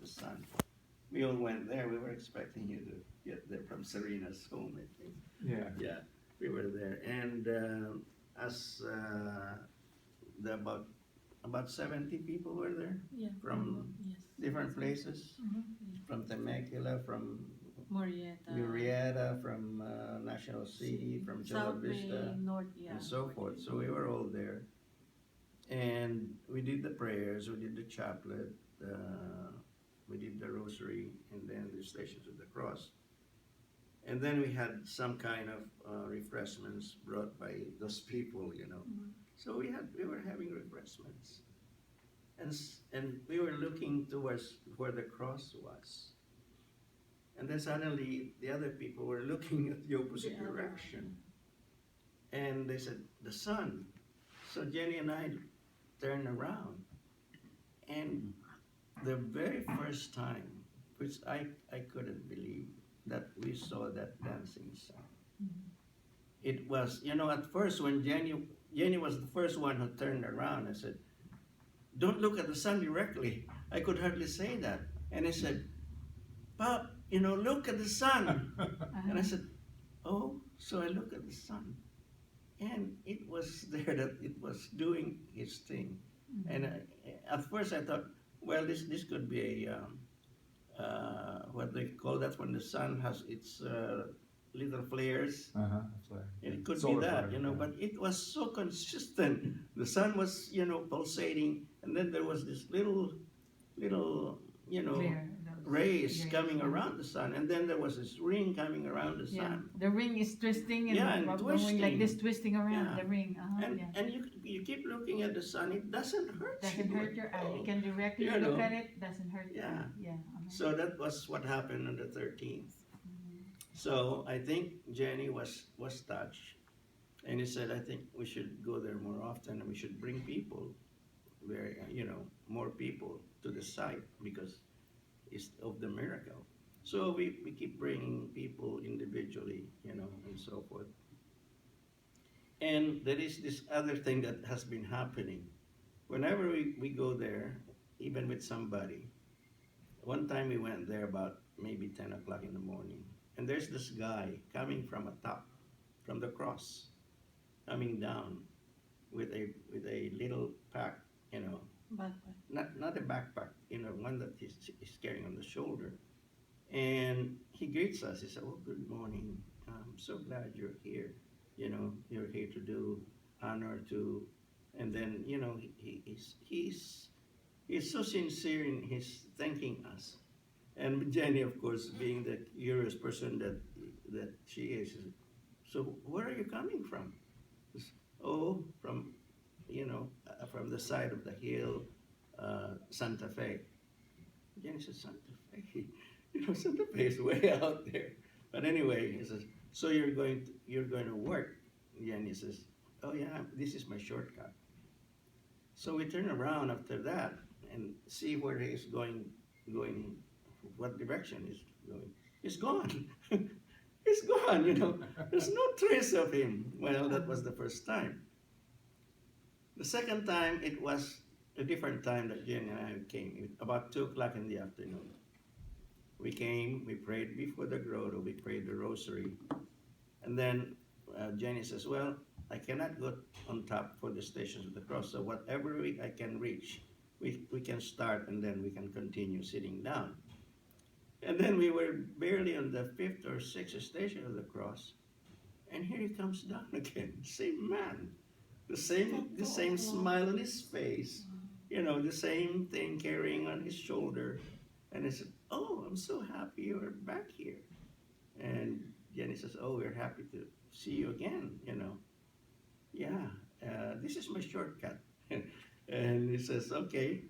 the sun. We all went there. We were expecting you to get there from Serena's home, I think. Yeah. Yeah, we were there, and as the about 70 people were there Yeah. from Yes. different places, Yeah. from Temecula, from Murrieta. Murrieta, from National City, from Chula South Vista, Bay, North, yeah. and so forth. So we were all there, and we did the prayers, we did the chaplet, we did the rosary, and then the Stations of the Cross. And then we had some kind of refreshments brought by those people, you know. So we were having refreshments, and we were looking towards where the cross was. And then suddenly the other people were looking at the opposite direction. And they said, the sun. So Jenny and I turned around. And the very first time, which I couldn't believe, that we saw that dancing sun. It was, you know, at first when Jenny was the first one who turned around, I said, don't look at the sun directly. I could hardly say that. And I said, Pop, you know, look at the sun. And I said, oh, so I look at the sun. And it was there that it was doing its thing. And at first I thought, well, this could be a, what they call that when the sun has its little flares. Flare. It could Solar be that, flare, you know, yeah. but it was so consistent. The sun was, you know, pulsating, and then there was this little, you know, Clear. rays coming around the sun, and then there was this ring coming around the Yeah, sun. the ring is twisting and, Yeah, and going twisting. like this, twisting around Yeah. the ring. And Yeah. and you keep looking at the sun, it doesn't hurt Doesn't you. hurt your eye. Oh. You can directly You look know. at it. Doesn't hurt your Yeah. eye. Yeah. So that was what happened on the 13th. So I think Jenny was touched, and he said, I think we should go there more often, and we should bring people, very, you know, more people to the site because it's of the miracle. So we keep bringing people individually, you know, and so forth. And there is this other thing that has been happening. Whenever we go there, even with somebody, one time we went there about maybe 10 o'clock in the morning, and there's this guy coming from a top, from the cross, coming down with a little pack, you know, not a backpack, you know, one that he's carrying on the shoulder. And he greets us. He said, oh, good morning. I'm so glad you're here. You know, you're here to do honor to, and then, you know, he's so sincere in his thanking us. And Jenny, of course, being the curious person that she is, so where are you coming from? Oh, from, you know, from the side of the hill, Santa Fe. Jenny says, Santa Fe? You know, Santa Fe is way out there. But anyway, he says, so you're going to work? Jenny says, oh yeah, this is my shortcut. So we turn around after that and see where he's going, what direction he's going. He's gone. He's gone, you know. There's no trace of him. Well, that was the first time. The second time, it was a different time that Jenny and I came, about 2 o'clock in the afternoon. We came, we prayed before the grotto, we prayed the rosary. And then Jenny says, well, I cannot go on top for the Stations of the Cross, so whatever I can reach, we can start, and then we can continue sitting down. And then we were barely on the 5th or 6th station of the cross, and here he comes down again, same man, the same smile on his face, you know, the same thing carrying on his shoulder. And I said, oh, I'm so happy you're back here. And Jenny says, oh, we're happy to see you again, you know. Yeah, this is my shortcut. And he says, okay.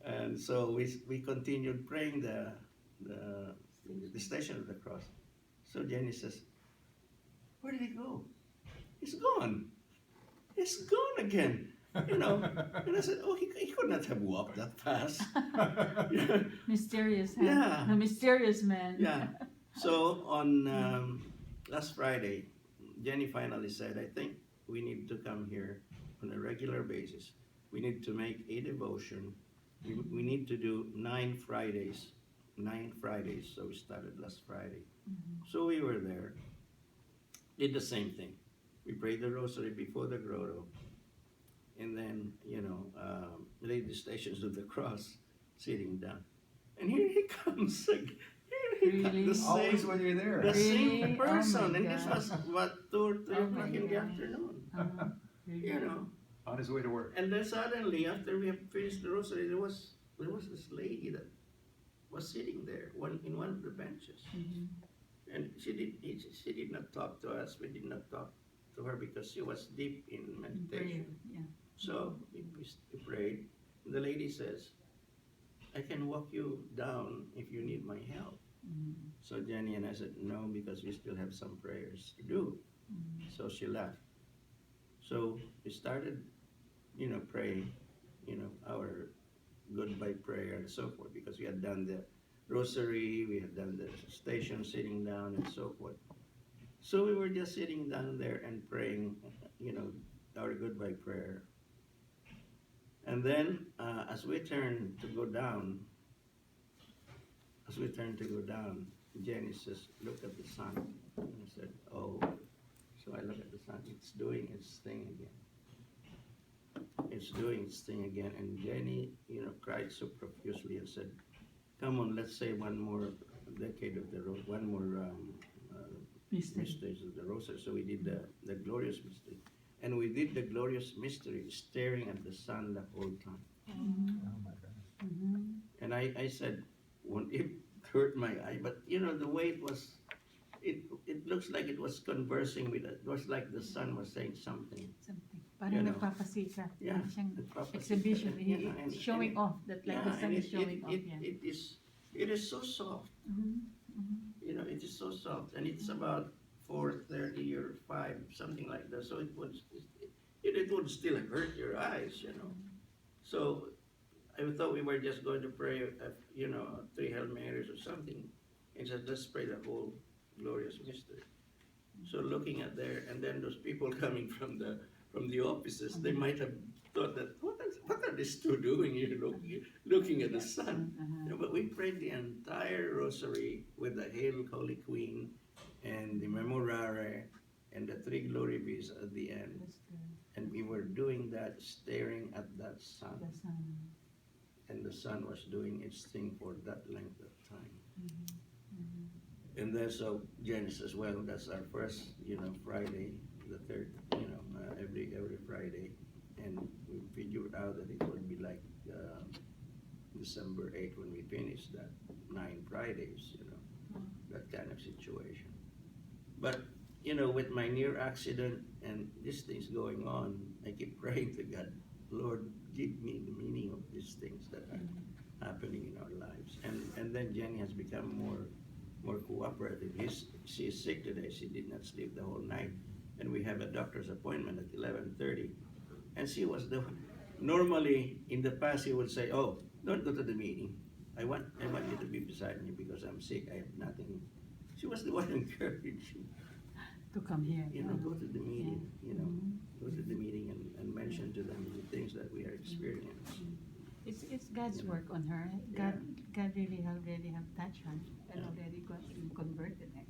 And so we continued praying the Station of the Cross. So Jenny says, where did he go? He's gone. He's gone again. You know, and I said, oh, he could not have walked that fast. Mysterious, huh? Yeah. The mysterious man. Yeah. So on last Friday, Jenny finally said, I think we need to come here on a regular basis. We need to make a devotion. We need to do 9 Fridays 9 Fridays, so we started last Friday. Mhm. So we were there, did the same thing. We prayed the rosary before the grotto, and then, laid the Stations of the Cross, sitting down. And here he comes again. Here he comes, Really? Always when you're there. the Really? same Oh person. my And this God. was, what, 2 or 3 Oh o'clock my in the God. afternoon. Uh-huh. Really? You know. On his way to work. And then suddenly, after we have finished the rosary, there was this lady that was sitting there, in one of the benches. Mhm. And she did not talk to us. We did not talk to her because she was deep in In prayer. meditation. Yeah. So we prayed. The lady says, I can walk you down if you need my help. Mhm. So Jenny and I said, no, because we still have some prayers to do. Mhm. So she left. So we started, praying, our goodbye prayer and so forth, because we had done the rosary, we had done the station sitting down and so forth. So we were just sitting down there and praying, our goodbye prayer. And then, as we turned to go down, Jenny says, look at the sun. And I said, oh. So I look at the sun, it's doing its thing again. It's doing its thing again. And Jenny, cried so profusely and said, come on, let's say one more decade of the road, one more Mystery. mysteries of the rosary. So we did the glorious mystery. And we did the glorious mystery staring at the sun the whole time. Mhm. Oh my goodness. Mhm. And I said, won't it hurt my eye? But the way it was, it looks like it was conversing with it. It was like the sun was saying something. Something. Parang You know. nagpapasikat. Yeah, Parang siyang nagpapasikat. exhibition. Yeah, and- Showing and- off. That like the sun and is showing off. Yeah. it is so soft. Mhm. Mhm. It is so soft, and it's about 4:30 or 5, something like that. So it would still hurt your eyes. So I thought we were just going to pray, 3 Hail Marys or something, and said, let's pray the whole glorious mystery. So looking at there, and then those people coming from the offices, they might have thought that, what are these two doing here, looking at the sun? Uh-huh. But we prayed the entire rosary with the Hail Holy Queen and the Memorare and the 3 Glory Bees at the end. That's good. And we were doing that, staring at that sun. The sun. And the sun was doing its thing for that length of time. Mhm. Mhm. And then so Genesis, well, that's our first, Friday, the third, every Friday. And we figured out that it would be like December 8th when we finished that 9 Fridays, that kind of situation. But, with my near accident and these things going on, I keep praying to God, Lord, give me the meaning of these things that are happening in our lives. And then Jenny has become more cooperative. She is sick today. She did not sleep the whole night. And we have a doctor's appointment at 11:30. And she was normally in the past he would say, oh, don't go to the meeting. I want you to be beside me because I'm sick. I have nothing. She was the one encouraging, To come here. go to the meeting, Mhm. go to the meeting and mention to them the things that we are experiencing. It's God's Yeah. work on her. Yeah. God really already have touched her and already got converted her.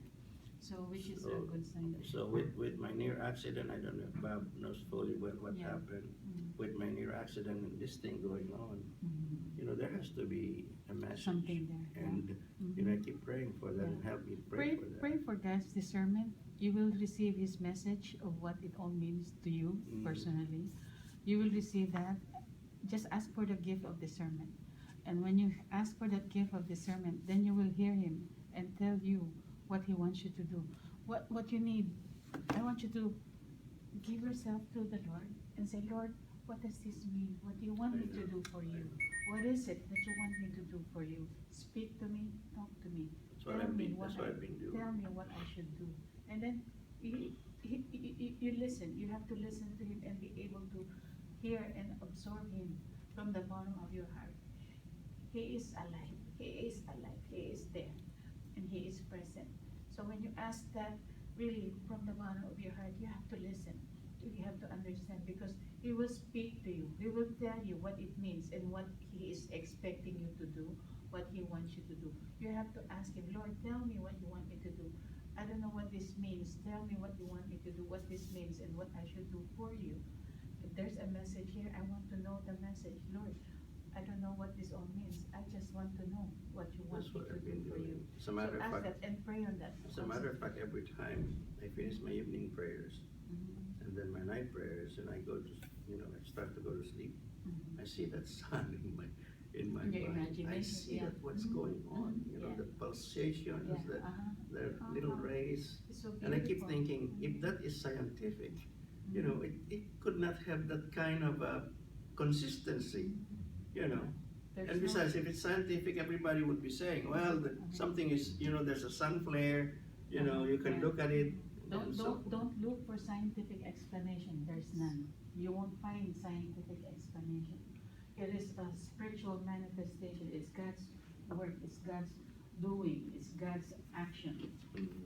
So which is a good sign. So with my near accident, I don't know if Bob knows fully well what Yeah. happened. Mhm. With my near accident and this thing going on, Mhm. there has to be a message. Something there. And Mhm. I keep praying for that Yeah. and help me Pray, for that. pray for God's discernment. You will receive His message of what it all means to you Mm. personally. You will receive that. Just ask for the gift of discernment. And when you ask for that gift of discernment, then you will hear Him and tell you what He wants you to do. What you need. I want you to give yourself to the Lord and say, Lord, what does this mean? What do you want me to do for you? What is it that you want me to do for you? Speak to me, talk to me. That's what I've been doing. Tell me what I should do. And then you listen. You have to listen to Him and be able to hear and absorb Him from the bottom of your heart. He is alive. He is alive. He is there. And He is present. So when you ask that really from the bottom of your heart, you have to listen. You have to understand because He will speak to you. He will tell you what it means and what He is expecting you to do what He wants you to do. You have to ask Him, Lord, tell me what you want me to do. I don't know what this means. Tell me what you want me to do, what this means, and what I should do for you. If there's a message here, I want to know the message. Lord, I don't know what this all means. I just want to know what you want That's me what to I've do been for doing. you. As a matter So of ask fact, that and pray on that. as a matter of fact, every time I finish my evening prayers Mhm. and then my night prayers, and I go to, I start to go to sleep, Mhm. I see that sun in my Your mind. I imagination, see yeah. that what's Mhm. going on. Yeah. The pulsations, Yeah, the little Uh-huh. rays. It's so And I keep beautiful. thinking, if Mhm. that is scientific, Mhm. it could not have that kind of consistency, you know. There's And no- besides, if it's scientific, everybody would be saying, well, something is, there's a sun flare, you can Yeah. look at it. Don't and so don't don't look for scientific explanation. There's none. You won't find scientific explanation. It is a spiritual manifestation. It's God's work. It's God's doing. It's God's action.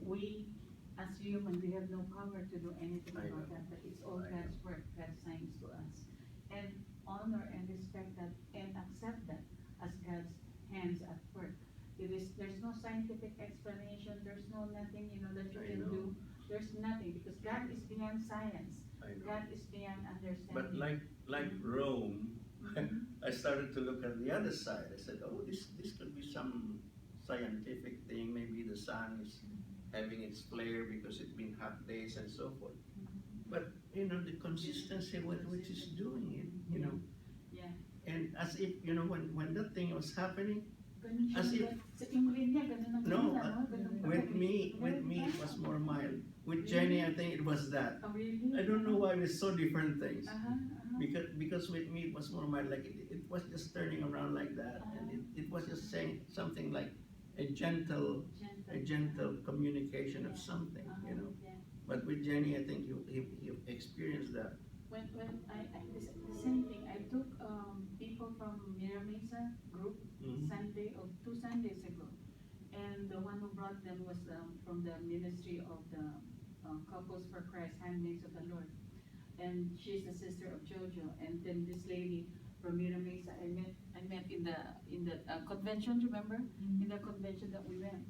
We, as human, we have no power to do anything I about know. that. But it's all I God's work. God's signs to us, and honor and respect that and accept that as God's hands at work. There's no scientific explanation. There's no nothing that you I can know. do. There's nothing because God is beyond science. I know. God is beyond understanding. But like Rome, I started to look at the other side. I said, oh, this could be some scientific thing. Maybe the sun is having its flare because it's been hot days and so forth. But the consistency with which it's doing it, Yeah. and as if when that thing was happening, Ganun siya. as if Sa England niya, ganun ang no, kanila, no? Ganun ba? with me it was more mild. With Jenny, I think it was that. Oh, really? I don't know why it's so different things. Uh-huh. Because with me it was more mild, like it was just turning around like that, and it was just saying something like a gentle communication of something, Yeah. But with Jenny, I think you experienced that. When the same thing, I took people from Mira Mesa group Mhm. Sunday of 2 Sundays ago, and the one who brought them was from the ministry of the Couples for Christ, Handmaids of the Lord, and she's the sister of Jojo. And then this lady from Mira Mesa, I met in the convention. Remember, in the convention that we went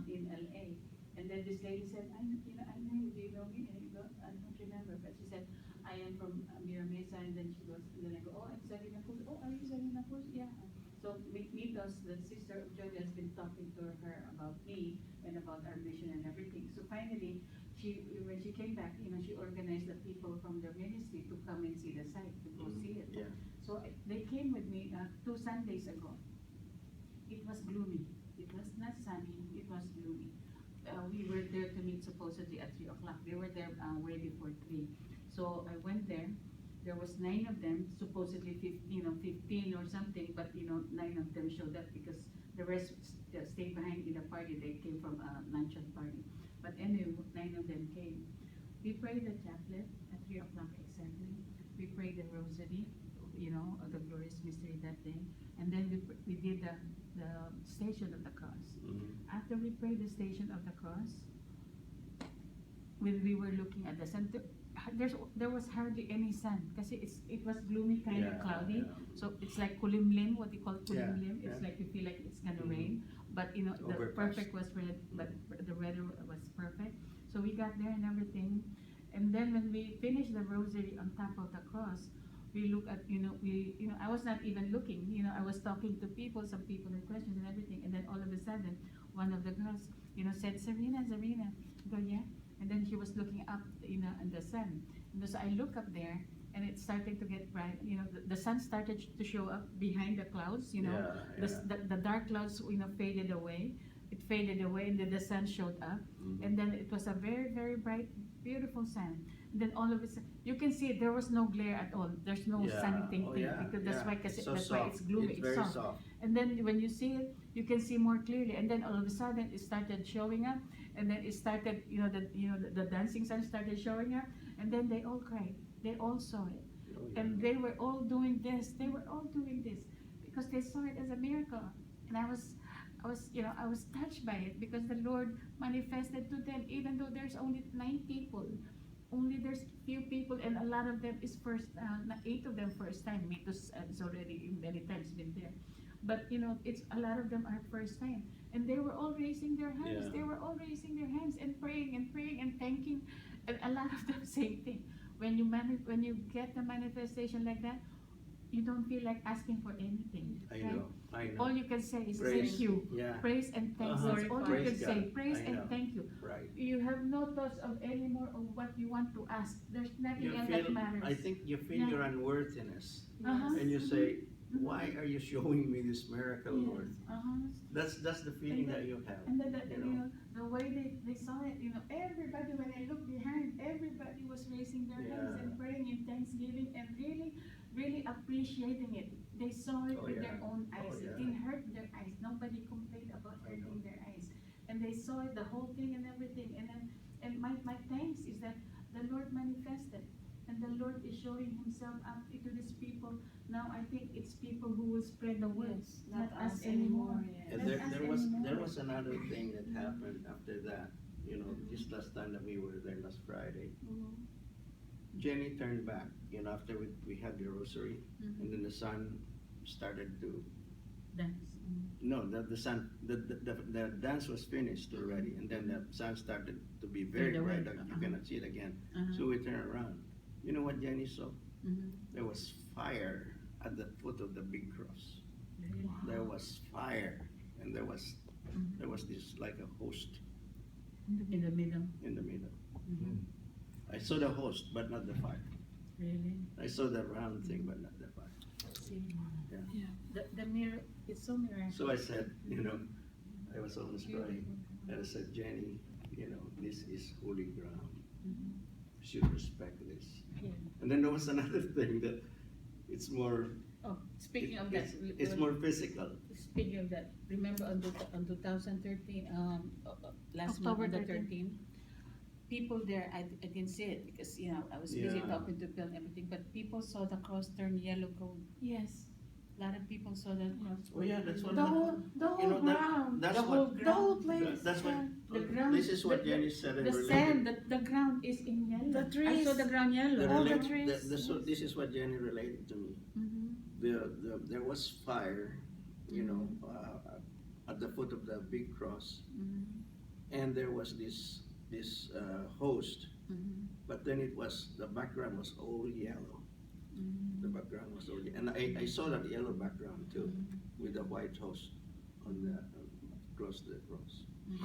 in LA. And then this lady said, I know you, do you know me? And I don't remember, but she said, I am from Mira Mesa. And then she goes, and then I go, oh, I'm Sarina Cruz. Oh, are you Sarina Cruz? Yeah. So meet us. The sister of Jojo has been talking to her about me and about our mission and everything. So finally, when she came back, she organized the people from their ministry to come and see the site, to go see it. Yeah. So they came with me 2 Sundays ago. It was gloomy. It was not sunny. It was gloomy. We were there to meet supposedly at 3 o'clock. They were there way before 3. So I went there. There was 9 of them, supposedly 15 or something, but 9 of them showed up because the rest stayed behind in the party. They came from a luncheon party. But anyway, 9 of them came. We prayed the chaplet at 3 o'clock exactly. We prayed the rosary, of the glorious mystery that day. And then we did the Station of the Cross. After we prayed the Station of the Cross, when we were looking at the sun, there was hardly any sun kasi it was gloomy, kind of cloudy. Yeah. So it's like kulimlim, what you call kulimlim. Yeah, It's yeah. like you feel like it's gonna rain, but the Overcast. perfect was red, but the weather was perfect. So we got there and everything, and then when we finished the rosary on top of the cross, we look at I was not even looking. I was talking to people. Some people had questions and everything, and then all of a sudden, one of the girls said, Serena. I go, yeah. And then she was looking up, in the sun. And so I look up there, and it started to get bright. The sun started to show up behind the clouds. The dark clouds, faded away. It faded away, and then the sun showed up. And then it was a very, very bright, beautiful sun. And then all of a sudden, you can see there was no glare at all. There's no sunny thing, because that's why it's gloomy. It's very soft. And then when you see it, you can see more clearly. And then all of a sudden, it started showing up. And then it started, the dancing sun started showing up. And then they all cried. They all saw it. Oh, yeah. And they were all doing this. They were all doing this because they saw it as a miracle. And I was touched by it because the Lord manifested to them, even though there's only 9 people. Only there's few people, and a lot of them is 8 of them first time. Mitos has already many times been there. But it's a lot of them are first time, and they were all raising their hands. Yeah. They were all raising their hands and praying and thanking, and a lot of them same thing. When you get the manifestation like that, you don't feel like asking for anything. I right? know. I know. All you can say is Praise. thank you, Yeah. praise and thanks. Uh-huh. That's all you Praise can God. say. Praise I and know. thank you. Right. You have no thoughts of any more of what you want to ask. There's nothing You else feel. that matters. I think you feel Yeah. your unworthiness, Uh-huh. and you say, Mhm. "Why are you showing me this miracle, Yes. Lord?" Uh-huh. That's the feeling that you have. And You know. the way they saw it, everybody, when I looked behind, everybody was raising their hands Yeah. and praying in thanksgiving and really, really appreciating it. They saw it Oh, with yeah. their own Oh, eyes. yeah. It didn't hurt their eyes. Nobody complained about I know. hurting their eyes. And they saw it, the whole thing and everything. And my thanks is that the Lord manifested. And the Lord is showing himself up to these people. Now I think it's people who will spread the word, Yes, not us anymore. And Not us anymore. there was another thing that happened after that. Just last time that we were there last Friday, Mhm. Jenny turned back. After we had the rosary, Mhm. and then the sun started to. Dance. No, the sun, the dance was finished already, and then the sun started to be very Fade away. bright. You Uh-huh. cannot see it again. Uh-huh. So we turned around. You know what Jenny saw? Mhm. There was fire at the foot of the big cross. Really? There was fire, and there was Mhm. this like a host In the middle. in the middle. Mhm. I saw the host, but not the fire. Really? I saw the round thing, but not the fire. See, Yeah. the mirror, it's so miraculous. So I said, I was almost crying, and I said, Jenny, this is holy ground. Mhm. You should respect this. Yeah. And then there was another thing that it's more. Oh, speaking of it's, that, it's more physical. Speaking of that, remember on 2013, last month October on the 13. 13th, people there, I didn't see it because I was busy Yeah. talking to Bill and everything, but people saw the cross turn yellow gold. Yes. A lot of people saw the cross. Oh yeah, that's what. The whole ground. That's The whole what. The whole ground. place. That's what. The ground- This is what the- Jenny said. and The related. sand, the ground is in yellow. The I trees. saw the ground yellow. All the relate- trees, this is what Jenny related to me. Mhm. There was fire, Mhm. at the foot of the big cross, Mhm. and there was this host, Mhm. but then the background was all yellow. Mhm. The background was all yellow, and I saw that yellow background too, with the white host on the across the cross. Mhm.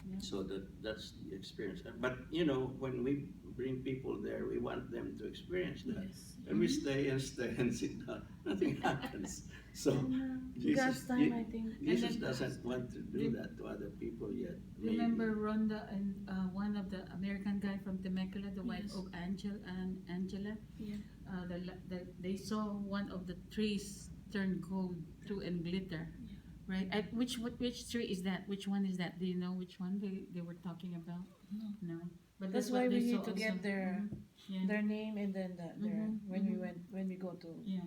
Yeah. So that's the experience. But when we bring people there, we want them to experience that. Yes. And we stay and sit down. Nothing happens. So And, Jesus, God's time, I think. Jesus then- doesn't want to do that to other people yet. maybe. Remember Rhonda and one of the American guy from Temecula, the wife Yes. of Angela? Yeah. They saw one of the trees turn gold too and glitter, right? Which tree is that? Which one is that? Do you know which one they were talking about? No. No. But That's what why we they need saw to get also. their Mhm. Yeah. their name and then their Mhm, when mhm. we go to Yeah.